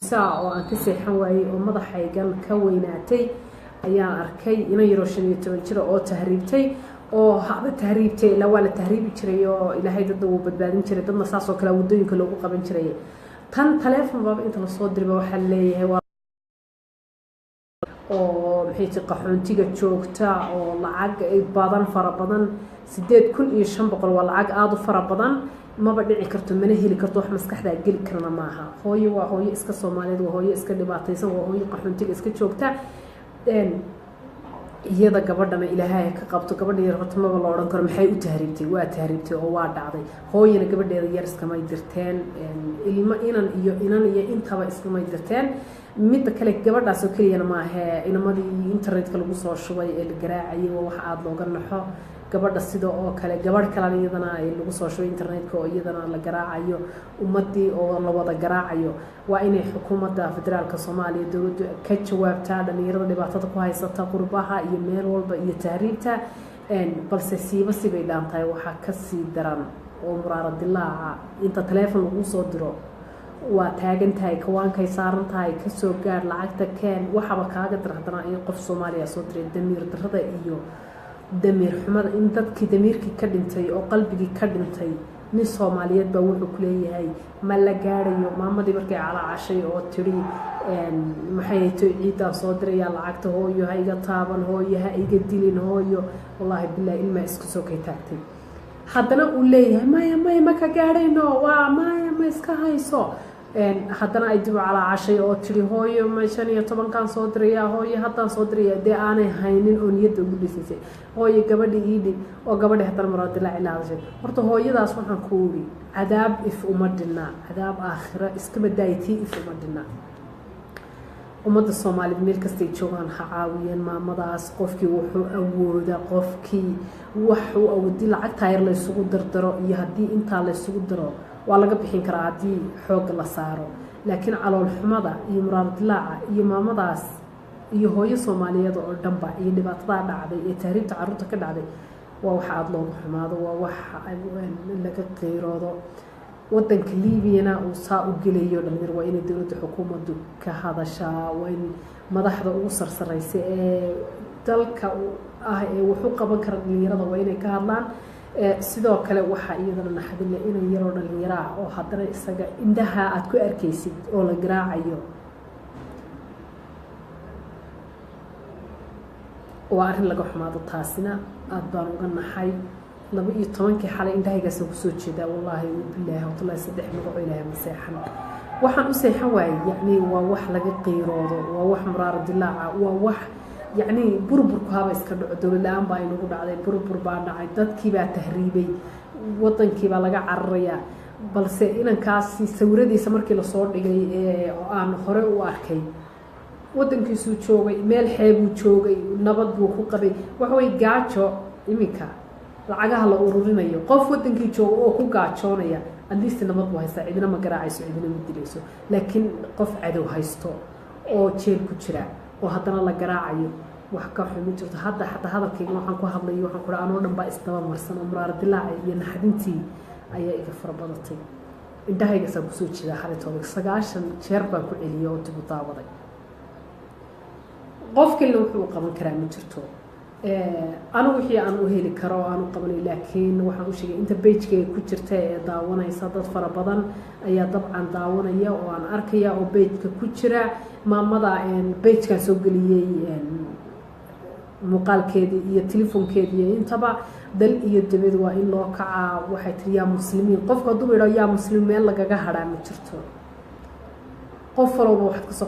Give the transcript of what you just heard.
oo aan ka seexan waayay oo madaxaygan ka weynaatay ayaan arkay inay yaro 15 jir oo tahriibtay oo hada tahriibtay la wala tahriibi jiray oo ilaahay dad uu badbaadin jiray dadna saas oo kala wadooyinka loogu qaban jiray tan telefoon baba inta la soo diray waxa leeyahay oo maxay qaxoontiga joogta oo lacag ay badan fara badan 8500 waa lacag aad u fara badan maba dhici karto mana heli karto wax maskaxda gali karna maaha hooyo waa hooyo iska Soomaaliyeed waa hooyo iska dhibaataysan waa hooyo qaxoontiga iska joogta iyada gabadhana ilaahay ka qabto gabadha yar horta ma la oran karo maxay u tahriibtay waa tahriibtay oo waa dhacday hooyana gabadheeda yar iska may dirteen ilma inan iyo intaba iska may dirteen mid kale gabadhaas oo kaliya ma aha inamadii internetka lagu soo shubay ee la garaacay wax aad looga naxo gabadha sidoo oo kale gabadh kale iyadana ay lagu soo shubay internetka oo iyadana la garaacayo ummadii oo la wada garaacayo waa inay xukuumadda federaalka Soomaaliya dawladdu ka jawaabtaa dhalinyarada dhibaatada ku haysata qurbaha iyo meel walba iyo tahriibta balse sibay dhaantay waxa ka sii daran oo muraara dilaaca inta telefoon lagu soo diro waa taagan tahay kawaankay saaran tahay ka soo gaar lacagta keen waxaba kaaga darxdana in qof Soomaaliya soo diray damiir darrada iyo damiir xumada in dadkii damiirkii ka dhintay oo qalbigii ka dhintay nin Soomaaliyeed baa wuxuu ku leeyahay ma la gaarayo maamadii markay calaacashay oo tiri maxay tahay ciidan soo diray lacagta hooyo ha iga taaban hooyo ha iga dilin hooyo wallahi billahi ilma isku soo kay taagtay haddana uu leeyahay maya ma ka gaarayno waa maya ma iska hayso haddana ay dib calaacashay oo tiri hooyo ma 15 kan soo diraya hooyo haddaan soo diraya de aanay haynin oo niyada ugu dhisay hooyo gabadhii iidi oo gabadhii haddana maraad la ilaalisay horta hooyadaas waxaan ku wuri cadaab if umadina cadaab aakhira iska badaaytii if umadina ummadda Soomaaliyeed meel kasta ay joogaan ha caawiyeen maamadaas qofkii wuxuu awooda qofkii wuxuu awoodi lacag taayir la isugu dardaro iyo hadii inta la isugu daro waa laga bixin karaa hadii xoog la saaro laakiin calool xumada iyo muraad dilaaca iyo maamadaas iyo hooyo Soomaaliyeed oo dhanba iyo dhibaatada dhacday ee tahriibta carruurta ka dhacday waa wax aad loogu xumaado waa wax laga qeyroodo wadanka Liibiya uu saa u gelayo dhalinyar waa inay dawladda xukuumaddu ka hadashaa waa in madaxda ugu sarsaraysa ee dalka ee wuxuu qaban kara dhalinyarada waa inay ka hadlaan sidoo kale waxa iyadana naxdin inay yaro dhalinyara oo haddana isaga indhaha aad ku arkaysid oo la garaacayo waa arrin laga xumaado taasina aad baan uga naxay 12 xalay indhahayga soo jeeda wallahi billahi wallahi saddex magac ilaahay ma seexan waxaan u seexan waayay yani waa wax laga qeyroodo waa wax muraar dilaaca waa wax yani burburku haba iska dhaco dawladaan baa inagu dhacday burbur baa dhacay dadkii baa tahriibay wadankii baa laga cararaya balse inankaasi sawiradiisa markii la soo dhigay ee aan hore u arkay wadankiisu joogay meel xeeb uu joogay nabad buu ku qabay wax way gaajo iminka lacagaha la ururinayo qof wadankii joogo oo ku gaajoonaya adliist nabad buu haysta cidina ma garaacayso cidina ma dilayso laakiin qof cadow haysto oo jeel ku jira oo haddana la garaacayo wax ka xumi jirto hadda hadalkayga waxaan ku hadlayo waxaan ku raanoo dhanba isdaba marsan oo muraar dilaac iyo naxdintii ayaa iga farbadatay indhahayga saa ku soo jeeda xaritooda 9 jeer baan ku celiyay oo dib u daawaday qofkii wuxuu qaban karaa ma jirto أنا وحي أنا وهيلي كرو أنا قبل لكن وحنا وشي أنت بيج كي كتير داونا يصدق فربضن أي طبعا داونا يا وأنا أركيا أو بيج كتير ما مضى إن بيج كان سوق لي مقال كذي يا تليفون كذي إن طبعا دل يدبر وإن لقى واحد يا مسلمين قف قدوم يا مسلمين لقى جهرة متشرتون قفلوا بواحد قصة